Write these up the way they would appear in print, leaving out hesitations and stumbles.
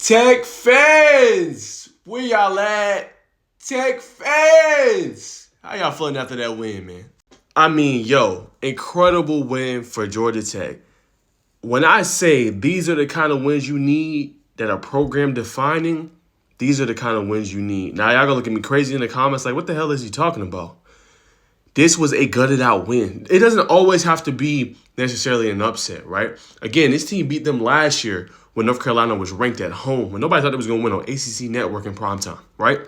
Tech fans, where y'all at? Tech fans, how y'all feeling after that win, man? I mean, incredible win for Georgia Tech. When I say these are the kind of wins you need that are program defining, these are the kind of wins you need. Now, y'all gonna look at me crazy in the comments like, what the hell is he talking about? This was a gutted out win. It doesn't always have to be necessarily an upset, right? Again, this team beat them last year when North Carolina was ranked at home, when nobody thought it was going to win on ACC Network in primetime, right?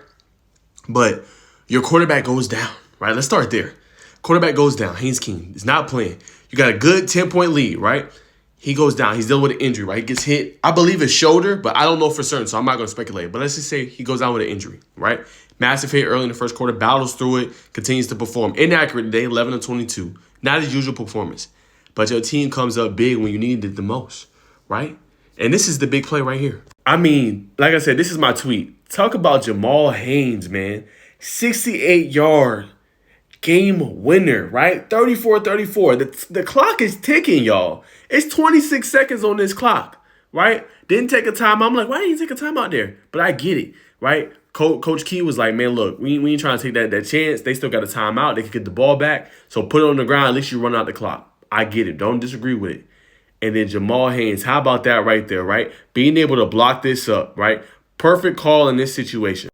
But your quarterback goes down, right? Let's start there. Quarterback goes down. Haynes is not playing. You got a good 10-point lead, right? He goes down. He's dealing with an injury, right? He gets hit. I believe his shoulder, but I don't know for certain, so I'm not going to speculate. But let's just say he goes down with an injury, right? Massive hit early in the first quarter, battles through it, continues to perform. Inaccurate today, 11 of 22. Not his usual performance. But your team comes up big when you needed it the most, right? And this is the big play right here. I mean, like I said, this is my tweet. Talk about Jamal Haynes, man. 68-yard game winner, right? 34-34. The clock is ticking, y'all. It's 26 seconds on this clock, right? Didn't take a timeout. I'm like, why didn't you take a timeout there? But I get it, right? Coach Key was like, man, look, we ain't trying to take that chance. They still got a timeout. They can get the ball back. So put it on the ground. At least you run out the clock. I get it. Don't disagree with it. And then Jamal Haynes, how about that right there, right? Being able to block this up, right? Perfect call in this situation,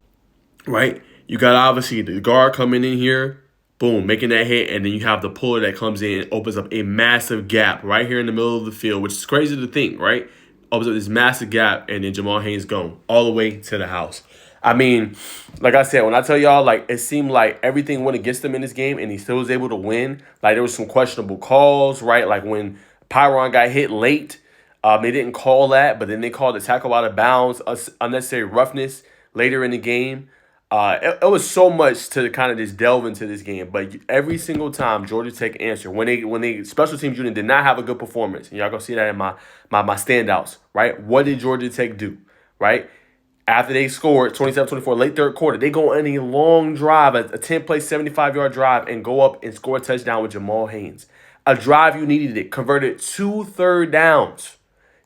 right? You got obviously the guard coming in here, boom, making that hit, and then you have the puller that comes in and opens up a massive gap right here in the middle of the field, which is crazy to think, right? Opens up this massive gap, and then Jamal Haynes gone all the way to the house. I mean, like I said, when I tell y'all, like, it seemed like everything went against him in this game, and he still was able to win. Like, there was some questionable calls, right? Like, when Pyron got hit late, they didn't call that, but then they called the tackle out of bounds, unnecessary roughness later in the game. It was so much to kind of just delve into this game, but every single time Georgia Tech answered when they special teams unit did not have a good performance, and y'all gonna see that in my standouts, right? What did Georgia Tech do, right? After they scored 27-24 late third quarter, they go on a long drive, a 10-play, 75-yard drive, and go up and score a touchdown with Jamal Haynes. A drive you needed it, converted 2 third downs.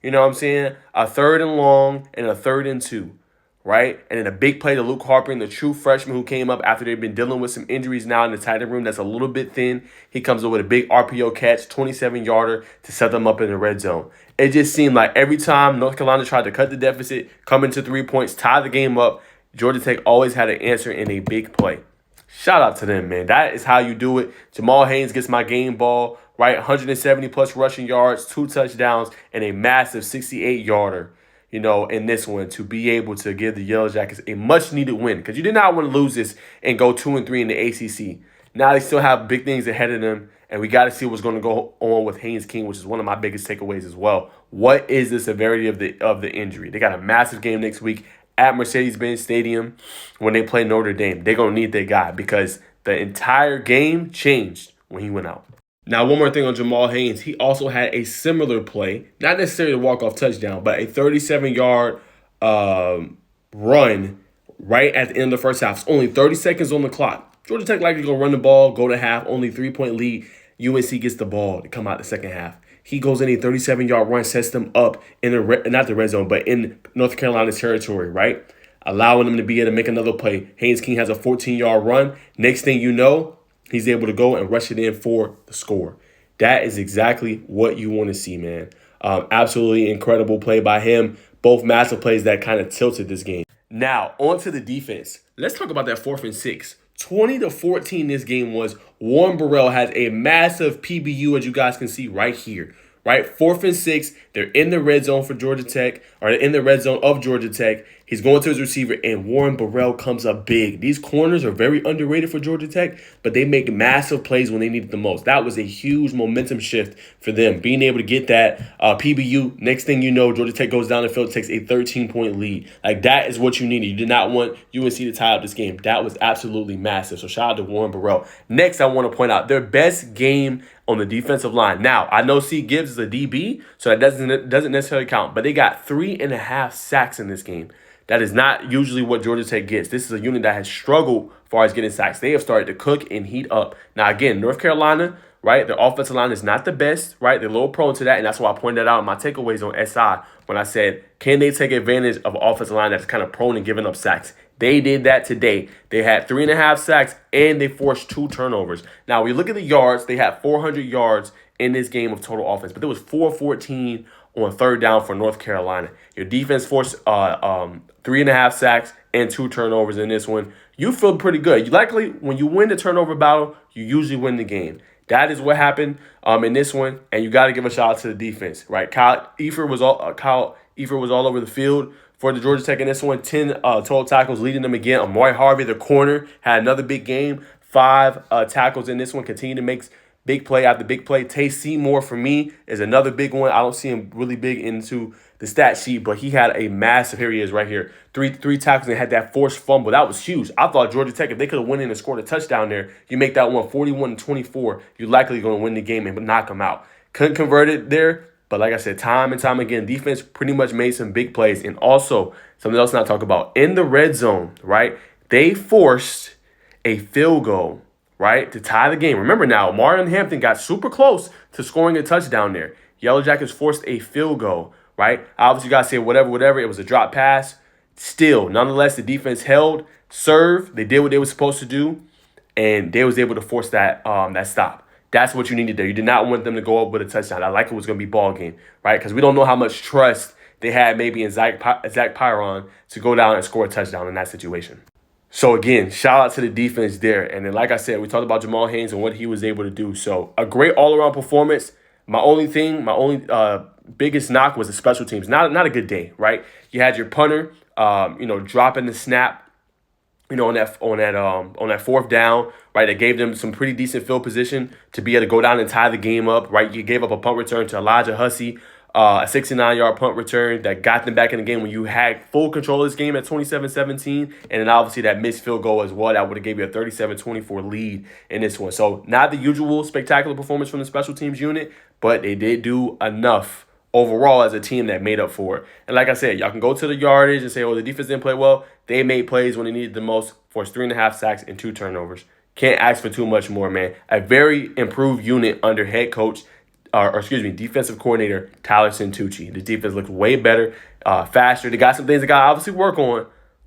You know what I'm saying? A 3rd and long and a 3rd and 2. Right? And then a big play to Luke Harper, the true freshman who came up after they've been dealing with some injuries now in the tight end room that's a little bit thin. He comes up with a big RPO catch, 27-yarder to set them up in the red zone. It just seemed like every time North Carolina tried to cut the deficit, come into 3 points, tie the game up, Georgia Tech always had an answer in a big play. Shout out to them, man. That is how you do it. Jamal Haynes gets my game ball, right? 170-plus rushing yards, 2 touchdowns, and a massive 68-yarder. In this one, to be able to give the Yellow Jackets a much-needed win. Because you did not want to lose this and go 2-3 in the ACC. Now they still have big things ahead of them, and we got to see what's going to go on with Haynes King, which is one of my biggest takeaways as well. What is the severity of the injury? They got a massive game next week at Mercedes-Benz Stadium when they play Notre Dame. They're going to need their guy because the entire game changed when he went out. Now, one more thing on Jamal Haynes. He also had a similar play, not necessarily a walk-off touchdown, but a 37-yard run right at the end of the first half. It's only 30 seconds on the clock. Georgia Tech likely go run the ball, go to half, only 3-point lead. UNC gets the ball to come out the second half. He goes in a 37-yard run, sets them up in not the red zone, but in North Carolina's territory, right? Allowing them to be able to make another play. Haynes King has a 14-yard run. Next thing you know, he's able to go and rush it in for the score. That is exactly what you want to see, man. Absolutely incredible play by him. Both massive plays that kind of tilted this game. Now, on to the defense. Let's talk about that 4th and 6. 20-14 this game was. Warren Burrell has a massive PBU, as you guys can see right here. Right? 4th and 6. They're in the red zone for Georgia Tech, or in the red zone of Georgia Tech. He's going to his receiver, and Warren Burrell comes up big. These corners are very underrated for Georgia Tech, but they make massive plays when they need it the most. That was a huge momentum shift for them, being able to get that PBU. Next thing you know, Georgia Tech goes down the field, takes a 13-point lead. Like, that is what you needed. You did not want UNC to tie up this game. That was absolutely massive. So shout out to Warren Burrell. Next, I want to point out their best game on the defensive line. Now, I know C. Gibbs is a DB, so that doesn't necessarily count, but they got 3.5 sacks in this game. That is not usually what Georgia Tech gets. This is a unit that has struggled as far as getting sacks. They have started to cook and heat up. Now, again, North Carolina right? Their offensive line is not the best, right? They're a little prone to that, and that's why I pointed that out in my takeaways on SI when I said, can they take advantage of an offensive line that's kind of prone to giving up sacks? They did that today. They had 3.5 sacks, and they forced 2 turnovers. Now, we look at the yards. They had 400 yards in this game of total offense, but there was 414 on third down for North Carolina. Your defense forced 3.5 sacks and 2 turnovers in this one. You feel pretty good. You likely, when you win the turnover battle, you usually win the game. That is what happened in this one, and you got to give a shout out to the defense, right? Kyle Efer was all over the field for the Georgia Tech in this one. 10 total tackles, leading them again. Amari Harvey, the corner, had another big game. 5 tackles in this one. Continue to make big play after big play. Tay Seymour, for me, is another big one. I don't see him really big into the stat sheet, but he had a massive, here he is right here, three tackles and had that forced fumble. That was huge. I thought Georgia Tech, if they could have went in and scored a touchdown there, you make that one 41-24, you're likely going to win the game and knock them out. Couldn't convert it there, but like I said, time and time again, defense pretty much made some big plays. And also, something else not talk about, in the red zone, right, they forced a field goal, right, to tie the game. Remember now, Marlon Hampton got super close to scoring a touchdown there. Yellow Jackets forced a field goal, right? Obviously, you got to say whatever. It was a drop pass. Still, nonetheless, the defense held, served. They did what they were supposed to do, and they was able to force that stop. That's what you needed there. You did not want them to go up with a touchdown. I like it was going to be ball game, right? Because we don't know how much trust they had maybe in Zach Pyron to go down and score a touchdown in that situation. So, again, shout out to the defense there. And then, like I said, we talked about Jamal Haynes and what he was able to do. So, a great all-around performance. My only biggest knock was the special teams. Not a good day, right? You had your punter, dropping the snap, on that fourth down, right? That gave them some pretty decent field position to be able to go down and tie the game up, right? You gave up a punt return to Elijah Hussey, a 69-yard punt return that got them back in the game when you had full control of this game at 27-17, and then obviously that missed field goal as well. That would have gave you a 37-24 lead in this one. So not the usual spectacular performance from the special teams unit, but they did do enough overall as a team that made up for it. And like I said, y'all can go to the yardage and say, oh, the defense didn't play well. They made plays when they needed the most, forced 3.5 sacks and 2 turnovers. Can't ask for too much more, man. A very improved unit under head coach, defensive coordinator Tyler Santucci. The defense looks way better, faster. They got some things they got to obviously work on,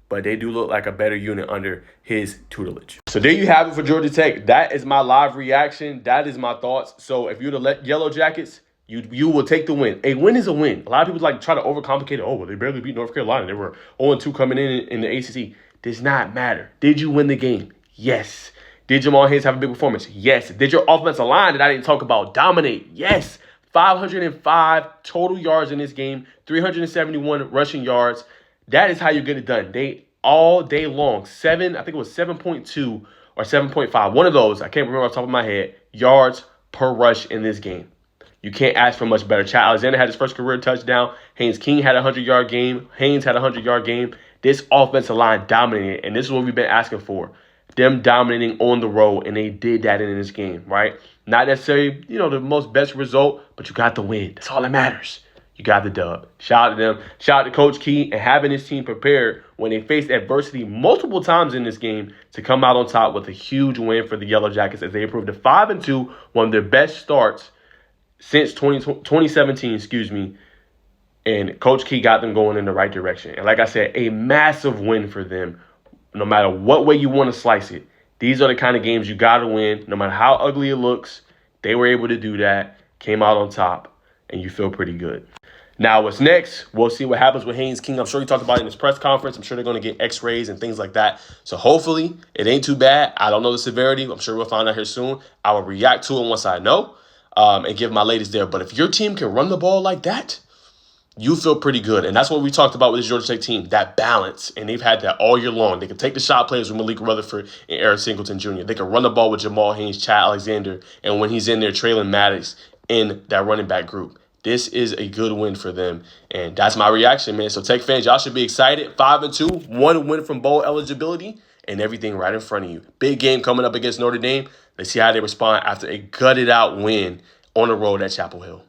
but they do look like a better unit under his tutelage. So there you have it for Georgia Tech. That is my live reaction. That is my thoughts. So if you're the Yellow Jackets, you will take the win. A win is a win. A lot of people like try to overcomplicate it. Oh, well, they barely beat North Carolina. They were 0-2 coming in the ACC. Does not matter. Did you win the game? Yes. Did Jamal Haynes have a big performance? Yes. Did your offensive line that I didn't talk about dominate? Yes. 505 total yards in this game, 371 rushing yards. That is how you get it done. They all day long, I think it was 7.2 or 7.5. One of those, I can't remember off the top of my head, yards per rush in this game. You can't ask for much better. Chad Alexander had his first career touchdown. Haynes King had a 100-yard game. Haynes had a 100-yard game. This offensive line dominated, and this is what we've been asking for. Them dominating on the road, and they did that in this game, right? Not necessarily, the most best result, but you got the win. That's all that matters. You got the dub. Shout out to them. Shout out to Coach Key and having his team prepared when they faced adversity multiple times in this game to come out on top with a huge win for the Yellow Jackets as they improved to 5-2, one of their best starts since 2017, and Coach Key got them going in the right direction. And like I said, a massive win for them, no matter what way you want to slice it. These are the kind of games you got to win, no matter how ugly it looks. They were able to do that, came out on top, and you feel pretty good. Now, what's next? We'll see what happens with Haynes King. I'm sure he talked about it in his press conference. I'm sure they're going to get x-rays and things like that. So hopefully it ain't too bad. I don't know the severity. I'm sure we'll find out here soon. I will react to it once I know. And give my ladies there. But if your team can run the ball like that, you feel pretty good. And that's what we talked about with this Georgia Tech team, that balance. And they've had that all year long. They can take the shot players with Malik Rutherford and Eric Singleton Jr. They can run the ball with Jamal Haynes, Chad Alexander, and when he's in there, Traylon Maddox in that running back group. This is a good win for them. And that's my reaction, man. So Tech fans, y'all should be excited. 5-2, 1 win from bowl eligibility, and everything right in front of you. Big game coming up against Notre Dame. Let's see how they respond after a gutted out win on the road at Chapel Hill.